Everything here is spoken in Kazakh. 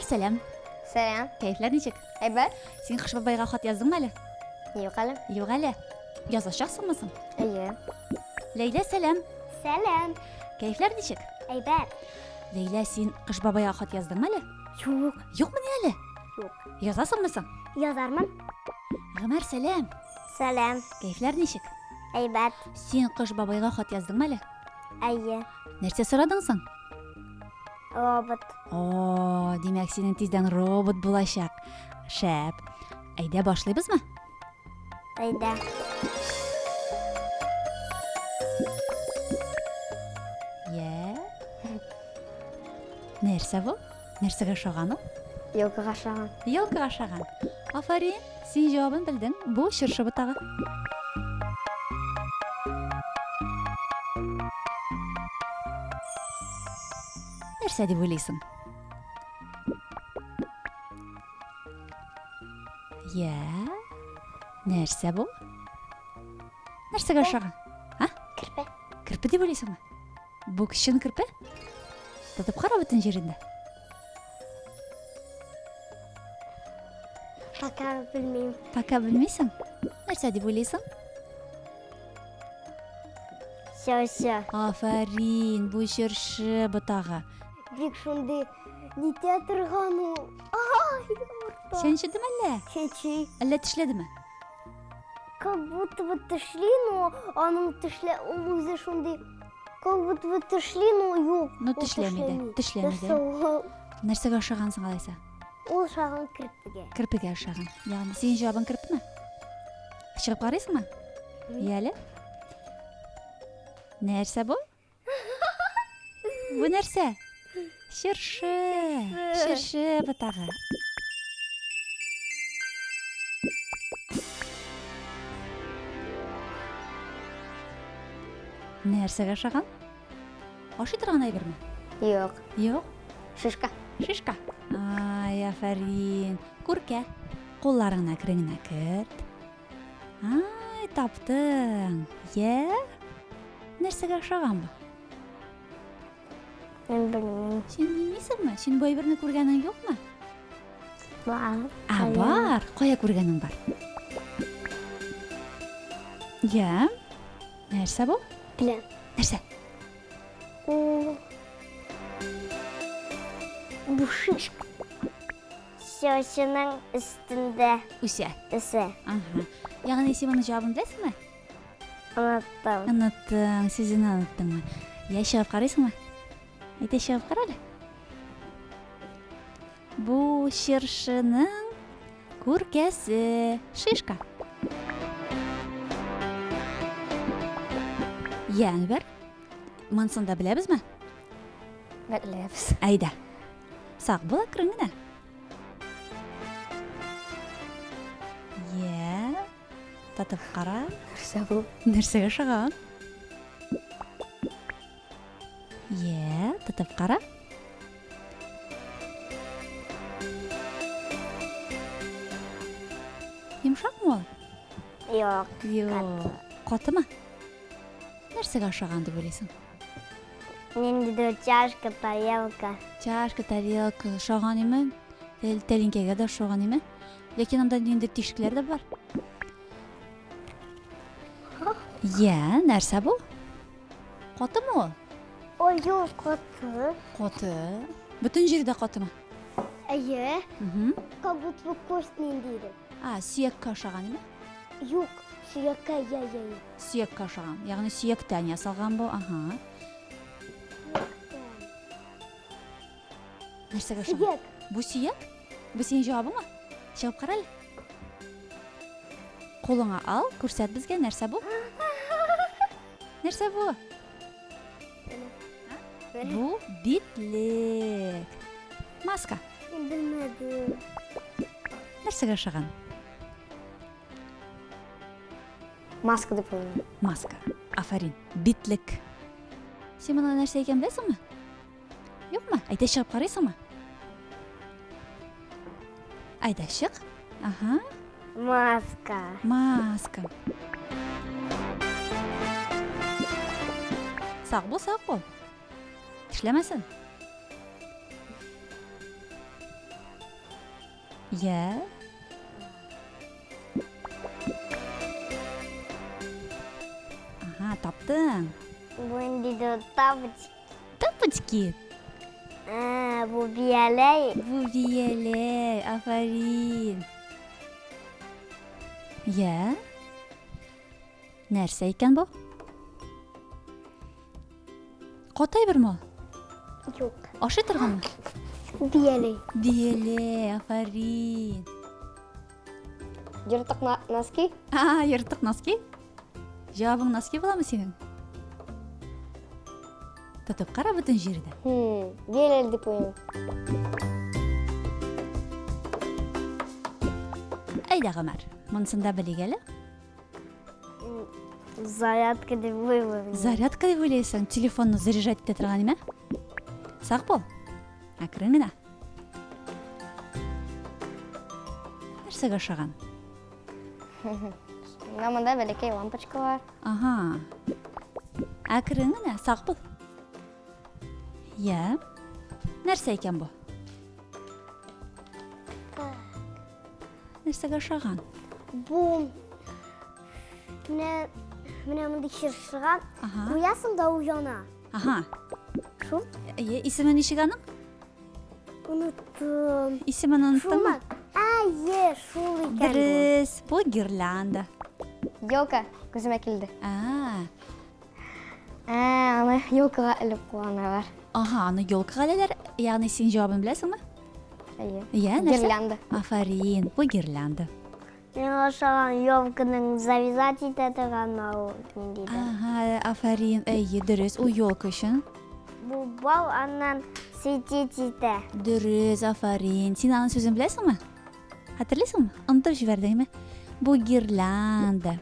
Selam. Selam. Keyifler nechik? Aybat. Sen Qish boboyga xat yozdingmi hali? Yo'q hali. Yo'q hali. Yozishaqsыңмысың? Iya. Leyla selam. Selam. Keyifler nechik? Aybat. Leyla, sen Qish boboyga xat yozdingmi hali? Yo'q. Yo'qmi hali? Yo'q. Yozasыңмысың? Yozarman. G'amar selam. Selam. Keyifler nechik? Aybat. Sen Qish boboyga xat yozdingmi hali? Ayya. Нәрсә сорадыңсың? Robot. О, демәк синең тиздән робот булачак. Шәп. Әйдә башлыйбызмы? Ayda. Я. Нәрсә бу? Нәрсәгә охшаган ул? Yo'q ашаган. Елкага охшаган. Афарин, син җавабын белдең. Бу шыршы ботагы. Нәрсә дип уйлыйсың? Я. Нәрсә бу? Нәрсәгә охшаган? Kirpi. Кірпе дип уйлыйсыңмы? Бу кичен кірпе? Тотып кара бөтен җирендә. Пока bilmeyim. Пока белмисең. Нәрсә дип уйлыйсың? Все. Афарин, бу шыршы ботагы. Бик шундай нитә торган ул. Сен чыдым әллә? Чечи. Әллә тешләдеме? Как будто бы тышли, но аның тышля ул үзе шундай. Как будто бы тышли, но юк. Ну тешләмиде. Тешләмиде. Нәрсәгә охшагансың алайса? Ул шаган кирпегә. Кірпегә охшаган. Ягъни син җавабың кірпеме? Чыгып карыйсыңмы? Яле? Нәрсә бу? Бу нәрсә? Шыршы. Шыршы ботагы. Нәрсәгә охшаган? Ашый торган әйберме? Юк. Юк. Шишка. Шишка. Ай, афарин. Күркә. Кулларыңна кереңнә керт. Ай, таптың. Я? Нәрсәгә охшаган бу? Мен белмим. Син белмисеңме? Син бу әйберне күргәнең юкмы? Бар. Бар. Кая күргәнең бар? Я? Нәрсә бу? Беләм. Нәрсә? Bu шишка. Шишаның өстендә Үсә. үсә. Ага. Ягъни син моның җавабын беләсеңме? Оныттым. Оныттың, сүзен оныттыңмы? Я чыгып карыйсыңмы? Әйдә чыгып кара әле. Бу шыршының күркәсе. Шишка. Я, Әнвәр, монысын да беләбезме? Беләбез. Әйдә. Сак була кырыңына. Я. Татып кара. Нәрсә бу? Нәрсәгә охшаган? Я, татып кара. Йомшакмы ул? Юк. Юк. Катымы? Нәрсәгә охшаган дип уйлыйсың? Ниндидер чашка, тарелка. Чашка, тарелка охшаган име? Тәлинкәгә дә охшаган име? Ләкин анда ниндидер тишекләр дә бар. Я, нәрсә бу? Катымы ул? Ой, юк, каты. Каты. Бөтен җирдә катымы? Әйе. Как будто бы кость ниндидер. Сөяккә охшаган име? Юк. Сөяккә, я. Сөяккә охшаган. Ягъни сөяктән ясалган бу. Ага. Нәрсәгә охшаган? Сөяк. Бу сөяк? Бу синең җавабыңмы? Чыгып кара әле. Кулыңа ал, күрсәт безгә, нәрсә бу? Нәрсә бу? Бу битлек. Маска. Белмәдем. Нәрсәгә охшаган? Маска дип уйлыйм. Маска. Афарин. Битлек. Син моны нәрсә икән беләсеңме? Юкмы? Әйдә чыгып карыйсыңмы? Әйдә чык. Ага. Маска. Маска. Сак бул. Тешләмәсен. Иә. Ага, таптың. Bu indi tavuk. Тапочки. Bu biyeley. Bu biyele. Aferin. Иә. Нәрсе екен бұл? Қотай бір мо? Yok. Ашы тұрған ма? Biyeley. Бiyele. Aferin. Yırtık носки. Ертық носки? Жауабың носки бола ма сенің? Тұтып қара бүтін жерді. Biyeley деп oyun. Айда Ғұмар, мұнысында білегелі? Зарядка деп oyun. Зарядка деп ойлайсың, телефонны заряжать ете тұрған еме? Сақ бол. Ақырын ғана. Нәрсеге шаған? Мынамында бәлекей лампочка бар. Ага. Ақырын ғана, сақ бол. Иә. Нәрсе екен бұл? Нәрсеге шаған? Bu mine mındaki şırşığa Aha. koyasın da uyana. Ага. Şu? Исімі нешіғаның? Unuttum. Исімін ұнттың ма? Şul iken bu. Дұрыс, бұл гирлянда. Елка көзіме келді. А, Аны елкаға іліп қойғандар. Ага, аны елкаға ілелер, яғни сен жауабын білесің ма? Иә, нәрсе? Гирлянда. Афарин, бұл гирлянда. Мен ошаған елканың завязать ететіған ау дейді. Ага, афарин, дұрыс, ол елка үшін. Бұл бал аннан сетет еті. Дұрыс, афарин. Сен аны сөзін білесің ма? Хатırlайсың ма? Ұмытып жібердің ме? Бұл гирлянда.